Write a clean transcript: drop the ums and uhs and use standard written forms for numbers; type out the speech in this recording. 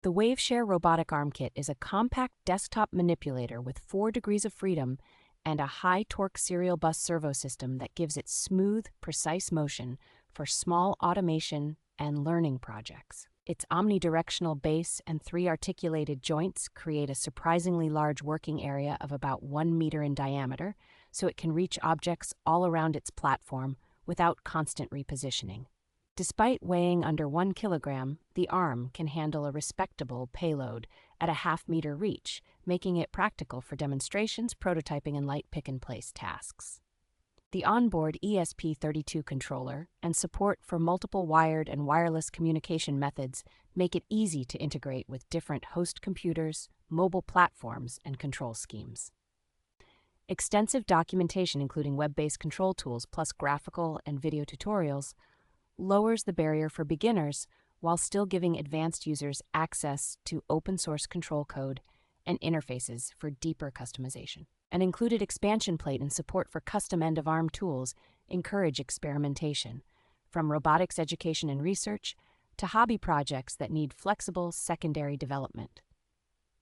The Waveshare Robotic Arm Kit is a compact desktop manipulator with 4 degrees of freedom and a high-torque serial bus servo system that gives it smooth, precise motion for small automation and learning projects. Its omnidirectional base and 3 articulated joints create a surprisingly large working area of about 1 meter in diameter, so it can reach objects all around its platform without constant repositioning. Despite weighing under 1 kilogram, the arm can handle a respectable payload at a half-meter reach, making it practical for demonstrations, prototyping, and light pick-and-place tasks. The onboard ESP32 controller and support for multiple wired and wireless communication methods make it easy to integrate with different host computers, mobile platforms, and control schemes. Extensive documentation, including web-based control tools plus graphical and video tutorials, lowers the barrier for beginners while still giving advanced users access to open-source control code and interfaces for deeper customization. An included expansion plate and support for custom end-of-arm tools encourage experimentation, from robotics education and research to hobby projects that need flexible secondary development.